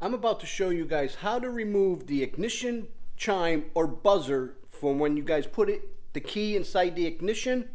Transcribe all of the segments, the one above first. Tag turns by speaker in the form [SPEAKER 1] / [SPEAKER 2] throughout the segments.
[SPEAKER 1] I'm about to show you guys how to remove the ignition chime or buzzer from when you guys put the key inside the ignition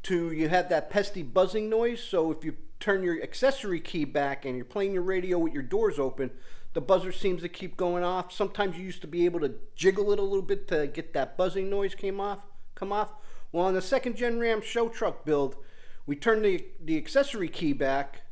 [SPEAKER 1] to you have that pesky buzzing noise. So if you turn your accessory key back and you're playing your radio with your doors open, the buzzer seems to keep going off. Sometimes you used to be able to jiggle it a little bit to get that buzzing noise come off. Well, on the second gen Ram show truck build, we turn the accessory key back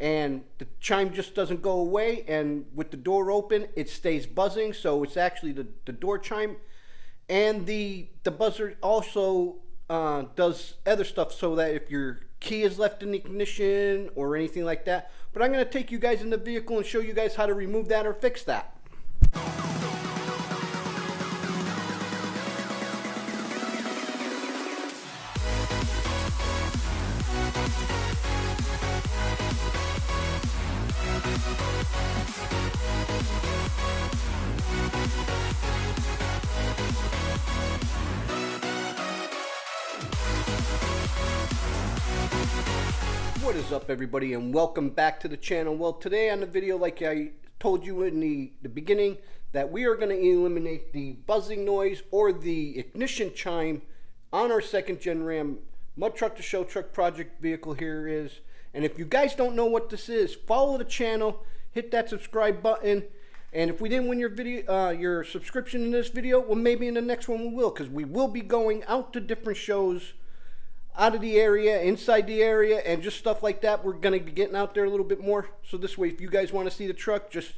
[SPEAKER 1] and the chime just doesn't go away, and with the door open it stays buzzing. So it's actually the door chime, and the buzzer also does other stuff, so that if your key is left in the ignition or anything like that. But I'm going to take you guys in the vehicle and show you guys how to remove that or fix that. What is up, everybody, and welcome back to the channel. Well, today on the video, like I told you in the beginning, that we are going to eliminate the buzzing noise or the ignition chime on our second gen Ram mud truck to show truck project vehicle. Here is, and if you guys don't know what this is, follow the channel, hit that subscribe button, and if we didn't win your video, your subscription in this video, well, maybe in the next one we will, because we will be going out to different shows out of the area, inside the area, and just stuff like that. We're going to be getting out there a little bit more. So this way, if you guys want to see the truck, just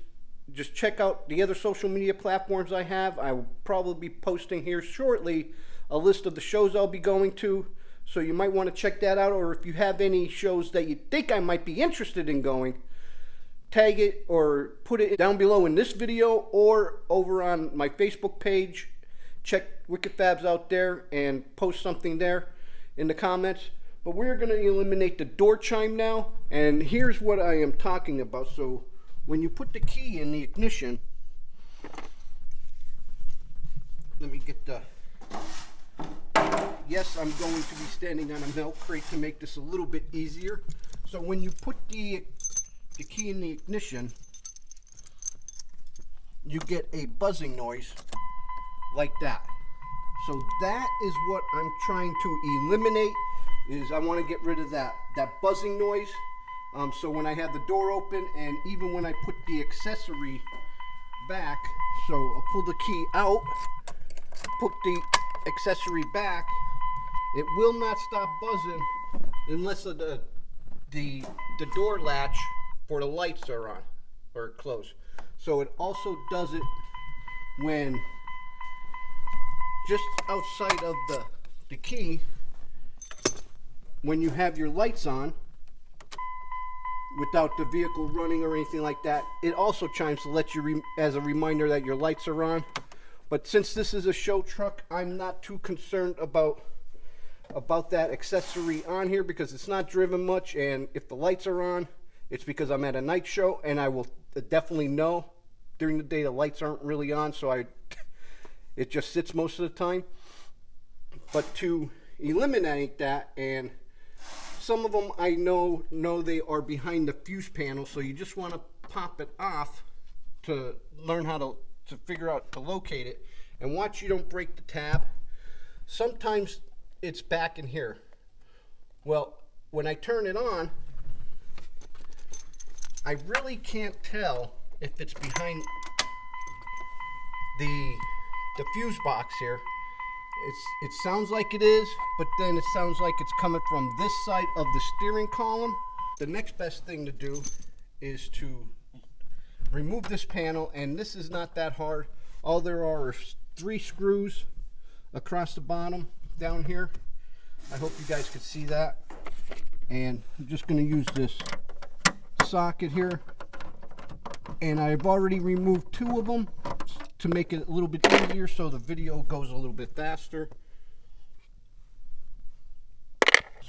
[SPEAKER 1] check out the other social media platforms I have. I will probably be posting here shortly a list of the shows I'll be going to. So you might want to check that out. Or if you have any shows that you think I might be interested in going, tag it or put it down below in this video or over on my Facebook page. Check Wicked Fabz out there and post something there in the comments. But we're going to eliminate the door chime now, and here's what I am talking about. So when you put the key in the ignition, let me get the, yes, I'm going to be standing on a milk crate to make this a little bit easier. So when you put the key in the ignition, you get a buzzing noise like that. So that is what I'm trying to eliminate, is I want to get rid of that buzzing noise. So when I have the door open, and even when I put the accessory back, so I'll pull the key out, put the accessory back, it will not stop buzzing unless the door latch for the lights are on or closed. So it also does it when just outside of the key, when you have your lights on without the vehicle running or anything like that, it also chimes to let you as a reminder that your lights are on. But since this is a show truck, I'm not too concerned about that accessory on here, because it's not driven much, and if the lights are on, it's because I'm at a night show, and I will definitely know. During the day the lights aren't really on, so it just sits most of the time. But to eliminate that, and some of them I know they are behind the fuse panel, so you just want to pop it off to learn how to figure out to locate it, and watch you don't break the tab. Sometimes it's back in here. Well, when I turn it on, I really can't tell if it's behind the fuse box here. It sounds like it is, but then it sounds like it's coming from this side of the steering column. The next best thing to do is to remove this panel, and this is not that hard. All there are 3 screws across the bottom down here. I hope you guys can see that. And I'm just going to use this socket here, and I've already removed 2 of them to make it a little bit easier, so the video goes a little bit faster.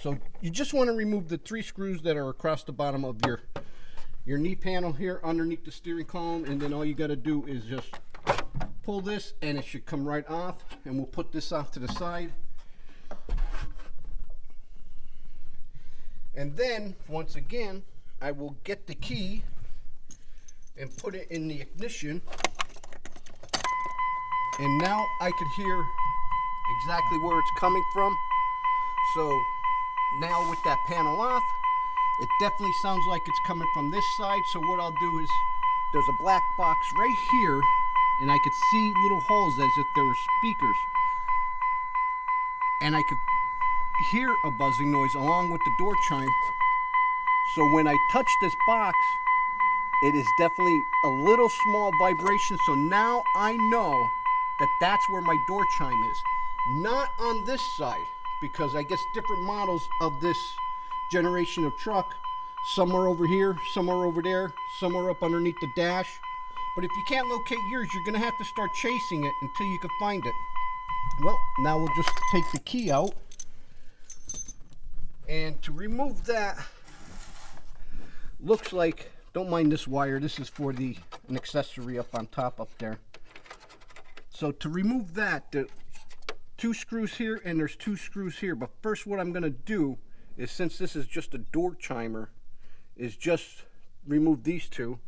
[SPEAKER 1] So you just want to remove the 3 screws that are across the bottom of your knee panel here underneath the steering column, and then all you got to do is just pull this and it should come right off. And we'll put this off to the side. And then once again, I will get the key and put it in the ignition. And now I could hear exactly where it's coming from. So now with that panel off, it definitely sounds like it's coming from this side. So what I'll do is, there's a black box right here, and I could see little holes as if there were speakers. And I could hear a buzzing noise along with the door chime. So when I touch this box, it is definitely a little small vibration. So now I know that that's where my door chime is. Not on this side, because I guess different models of this generation of truck, somewhere over here, somewhere over there, somewhere up underneath the dash. But if you can't locate yours, you're gonna have to start chasing it until you can find it. Well, now we'll just take the key out. And to remove that, looks like, don't mind this wire, this is for an accessory up on top up there. So to remove that, the 2 screws here and there's 2 screws here. But first what I'm gonna do is, since this is just a door chimer, is just remove these 2.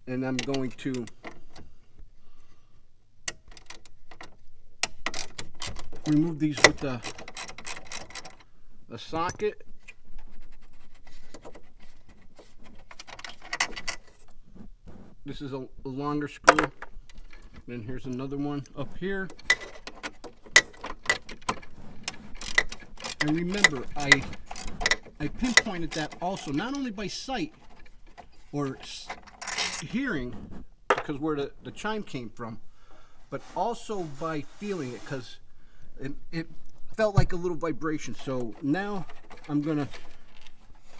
[SPEAKER 1] And I'm going to remove these with the socket. This is a longer screw. Then here's another one up here. And remember, I pinpointed that also, not only by sight or hearing, because where the chime came from, but also by feeling it, because it felt like a little vibration. So now I'm gonna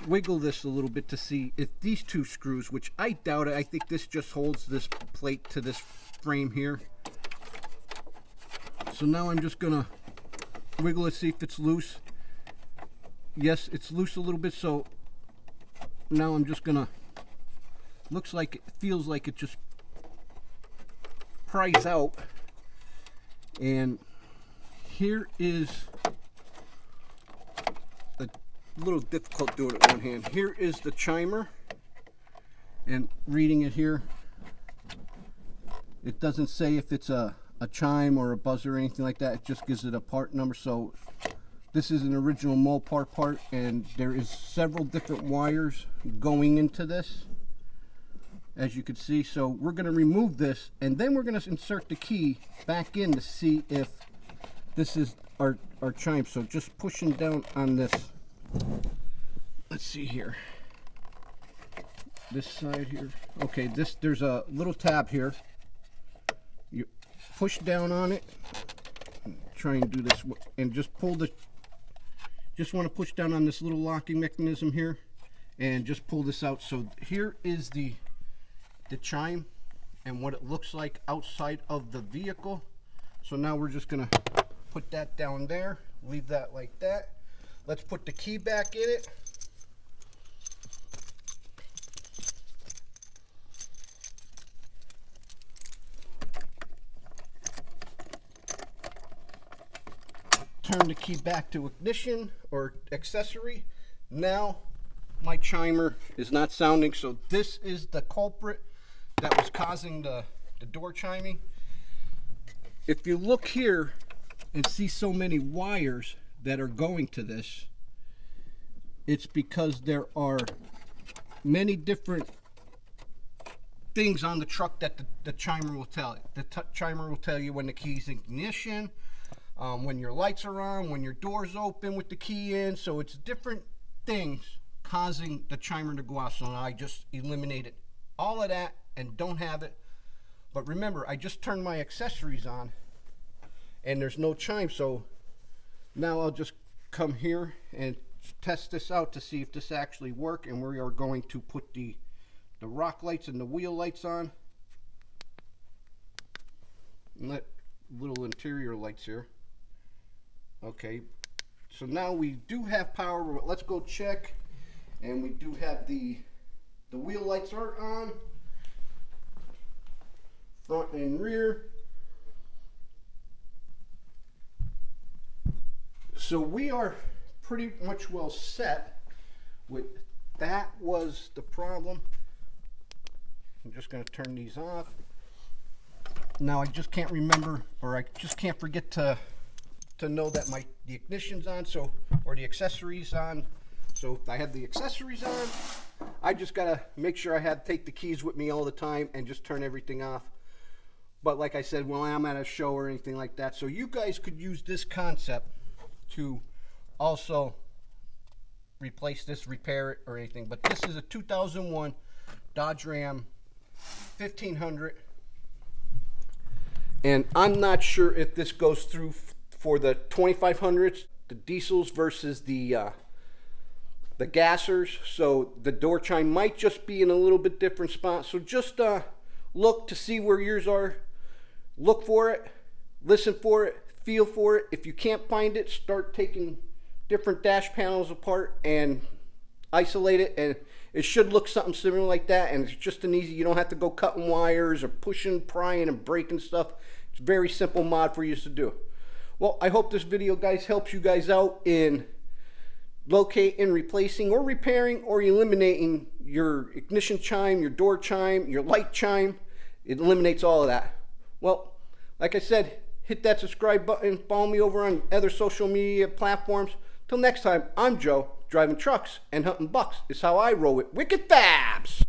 [SPEAKER 1] wiggle this a little bit to see if these 2 screws, which I doubt it, I think this just holds this plate to this frame here. So now I'm just gonna wiggle it, see if it's loose. Yes, it's loose a little bit. So now I'm just gonna, looks like it feels like it just pries out. And here is a little difficult doing it one hand. Here is the chimer, and reading it here, it doesn't say if it's a chime or a buzzer or anything like that. It just gives it a part number. So this is an original Mopar part, and there is several different wires going into this, as you can see. So we're going to remove this, and then we're going to insert the key back in to see if this is our chime. So just pushing down on this, let's see here, this side here. Okay, there's a little tab here. You push down on it, try and do this, and just pull just want to push down on this little locking mechanism here, and just pull this out. So here is the chime and what it looks like outside of the vehicle. So now we're just gonna put that down there, leave that like that. Let's put the key back in it. Turn the key back to ignition or accessory. Now my chimer is not sounding, so this is the culprit that was causing the door chiming. If you look here and see so many wires that are going to this, it's because there are many different things on the truck that the chimer will tell you. The chimer will tell you when the key's in ignition, when your lights are on, when your door's open with the key in. So it's different things causing the chimer to go off. So now I just eliminated all of that and don't have it. But remember, I just turned my accessories on and there's no chime. So now I'll just come here and test this out to see if this actually works. And we are going to put the rock lights and the wheel lights on. And let little interior lights here. Okay, so now we do have power, but let's go check. And we do have the wheel lights are on, front and rear. So we are pretty much well set with that was the problem. I'm just going to turn these off. Now I just can't remember, or I just can't forget to know that the ignition's on, so, or the accessories on. So if I have the accessories on, I just gotta make sure I take the keys with me all the time and just turn everything off. But like I said, when I'm at a show or anything like that, so you guys could use this concept to also replace this, repair it, or anything. But this is a 2001 Dodge Ram 1500. And I'm not sure if this goes through for the 2500s, the diesels versus the gassers. So the door chime might just be in a little bit different spot. So just look to see where yours are. Look for it, listen for it, feel for it. If you can't find it, start taking different dash panels apart and isolate it, and it should look something similar like that. And it's just an easy, you don't have to go cutting wires or pushing, prying, and breaking stuff. It's a very simple mod for you to do. Well, I hope this video, guys, helps you guys out in locating, replacing, or repairing, or eliminating your ignition chime, your door chime, your light chime. It eliminates all of that. Well, like I said, hit that subscribe button, follow me over on other social media platforms. Till next time, I'm Joe, driving trucks and hunting bucks is how I roll it. Wicked Fabz!